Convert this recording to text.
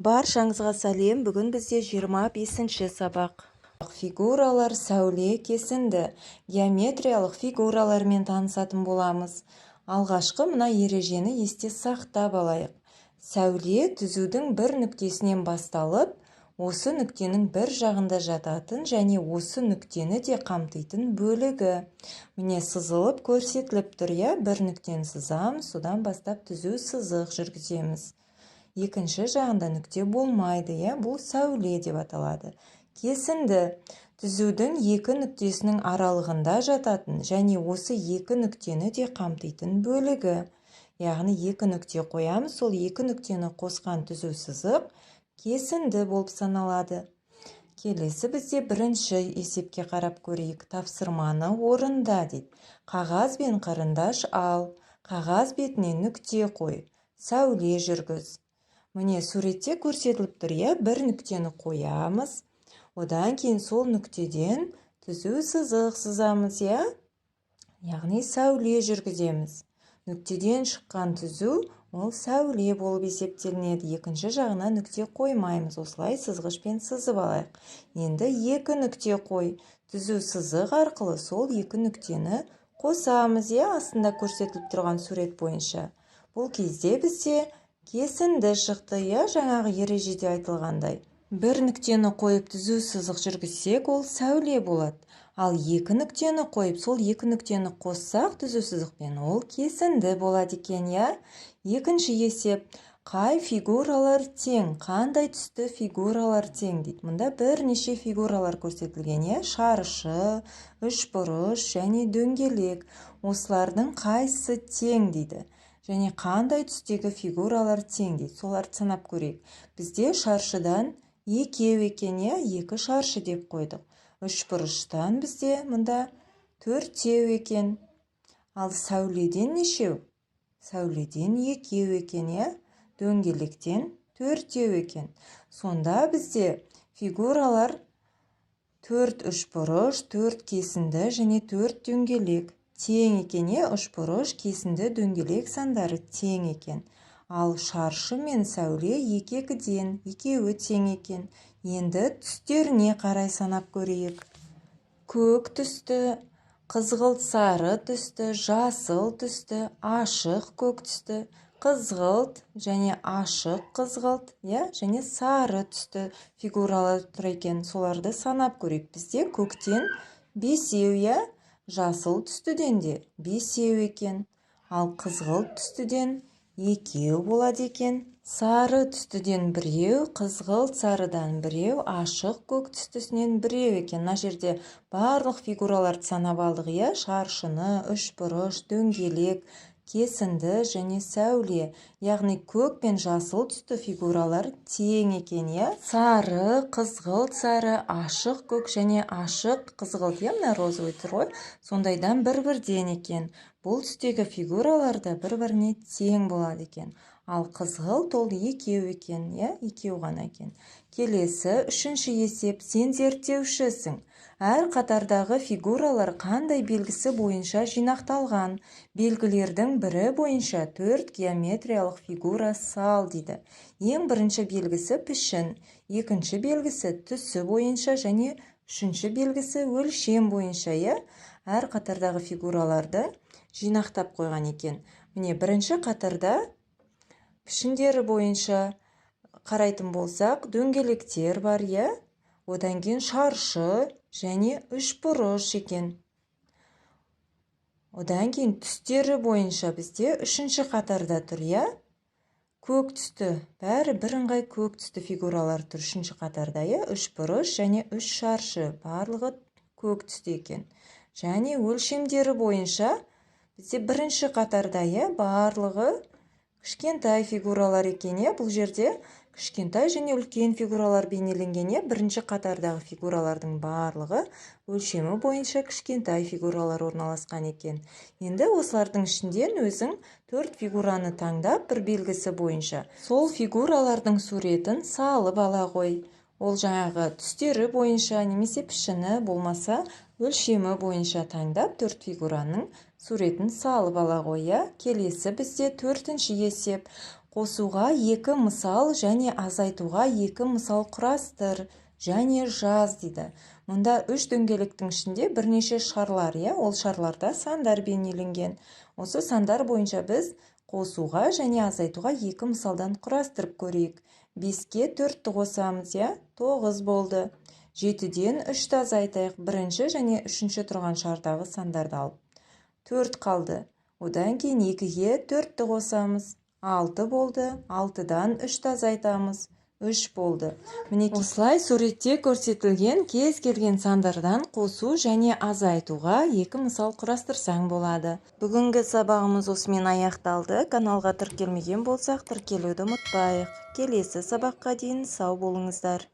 Баршаңызға сәлем. Бүгін бізде 25-ші сабақ. Фигуралар сәуле кесінді. Геометриялық фигуралармен танысатын боламыз. Алғашқы мына ережені есте сақтап алайық. Сәуле түзудің бір нүктесінен басталып, осы нүктенің бір жағында жататын және осы нүктені де қамтитын бөлігі. Міне сызылып көрсетіліп тұр, бір нүктені сызамыз, содан бастап түзу сызық жүргіземіз. Екінші жағында нүкте болмайды, бұл сәуле деп аталады. Кесінді түзудің екі нүктесінің аралығында жататын және осы екі нүктені де қамтитын бөлігі. Яғни екі нүкте қоямыз, сол екі нүктені қосқан түзу сызық кесінді болып саналады. Келесі бізде бірінші есепке қарап көрейік. Тапсырманы орында дейді. Қағаз бен қарындаш ал, қағаз бетіне нүкте қой, сәуле жүргіз. Міне суретте көрсетіліп тұр, бір нүктені қоямыз, одан кейін сол нүктеден түзу сызық сызамыз, яғни сәуле жүргіземіз. Нүктеден шыққан түзу ол сәуле болып есептелінеді. Екінші жағына нүкте қоймаймыз, осылай сызғышпен сызып алайық. Енді екі нүкте қой, түзу сызық арқылы сол екі нүктені қосамыз, астында көрсетіліп тұрған сурет бойынша. Бұл кезде бізде кесінді шықты, жаңағы ережеде айтылғандай. Бір нүктені қойып түзу сызық жүргізсек, ол сәуле болады. Ал екі нүктені қойып, сол екі нүктені қоссақ түзу сызықпен, ол кесінді болады екен, Екінші есеп. Қай фигуралар тең? Қандай түсті фигуралар тең дейді. Мұнда бірнеше фигуралар көрсетілген, шаршы, үшбұрыш және дөңгелек. Осылардың қайсысы тең дейді. Және қандай түстегі фигуралар тең дейді. Соларды санап көрейік. Бізде шаршыдан екеу екен, екі шаршы деп қойдық. Үшбұрыштан бізде мұнда төртеу екен. Ал сәуледен нешеу? Сәуледен екеу екен, дөңгелектен төртеу екен. Сонда бізде фигуралар төрт үшбұрыш, төрт кесінді және төрт дөңгелек тең екен, үшбұрыш, кесінді, дөңгелек сандары тең екен. Ал шаршы мен сәуле екі-екіден, екеуі тең екен. Енді түстеріне қарай санап көрейік. Көк түсті, қызғылт сары түсті, жасыл түсті, ашық көк түсті, қызғылт және ашық қызғылт, және сары түсті фигуралар тұр екен. Соларды санап көрейік. Бізде көктен бесеу, жасыл түстіден де бесеу екен. Ал қызғылт түстіден екеу болады екен. Сары түстіден біреу, қызғылт сарыдан біреу, ашық көк түстісінен біреу екен. Мына жерде барлық фигураларды санап алдық, шаршыны, үшбұрыш, дөңгелек, кесінді және сәуле. Яғни көк пен жасыл түсті фигуралар тең екен, Сары, қызғылт сары, ашық көк және ашық қызғылт, мына розовый тұр ғой, сондайдан бір-бірден екен. Бұл түстегі фигураларда бір-біріне тең болады екен. Ал қызғылт ол екеу екен, екеу ғана екен. Келесі, үшінші есеп. Сен зерттеушісің. Әр қатардағы фигуралар қандай белгісі бойынша жинақталған? Белгілердің бірі бойынша 4 геометриялық фигура сал дейді. Ең бірінші белгісі пішін, екінші белгісі түсі бойынша және үшінші белгісі өлшем бойынша, әр қатардағы фигураларды жинақтап қойған екен. Міне бірінші қатарда пішіндері бойынша қарайтын болсақ, дөңгелектер бар, одан кейін шаршы және үшбұрыш екен. Одан кейін түстері бойынша бізде үшінші қатарда тұр, көк түсті, бәрі бірыңғай көк түсті фигуралар тұр үшінші қатарда, үшбұрыш және үш шаршы, барлығы көк түсті екен. Және өлшемдері бойынша бізде бірінші қатарда, барлығы кішкентай фигуралар екен, бұл жерде кішкентай және үлкен фигуралар бейнеленген, бірінші қатардағы фигуралардың барлығы өлшемі бойынша кішкентай фигуралар орналасқан екен. Енді осылардың ішінден өзің 4 фигураны таңдап, бір белгісі бойынша сол фигуралардың суретін салып ала ғой. Ол жаңағы түстері бойынша немесе пішіні болмаса өлшемі бойынша таңдап 4 фигураның суретін салып ала ғой. Келесі бізде төртінші есеп. Қосуға 2 мысал және азайтуға 2 мысал құрастыр және жаз дейді. Мұнда 3 дөңгелектің ішінде бірнеше шарлар, ол шарларда сандар бейнеленген. Осы сандар бойынша біз қосуға және азайтуға 2 мысалдан құрастырып көрейік. 5-ке 4-ті қосамыз, 9 болды. 7-ден 3-ті азайтайық, бірінші және үшінші тұрған шардағы сандарды алып. 4 қалды. Одан кейін 2-ге 4-ті қосамыз. 6 болды. 6-дан 3-ті азайтамыз. 3 болды. Мінекей осылай суретте көрсетілген кез келген сандардан қосу және азайтуға 2 мысал құрастырсаң болады. Бүгінгі сабағымыз осымен аяқталды. Каналға тіркелмеген болсақ, тіркелуді ұмытпайық. Келесі сабаққа дейін сау болыңыздар.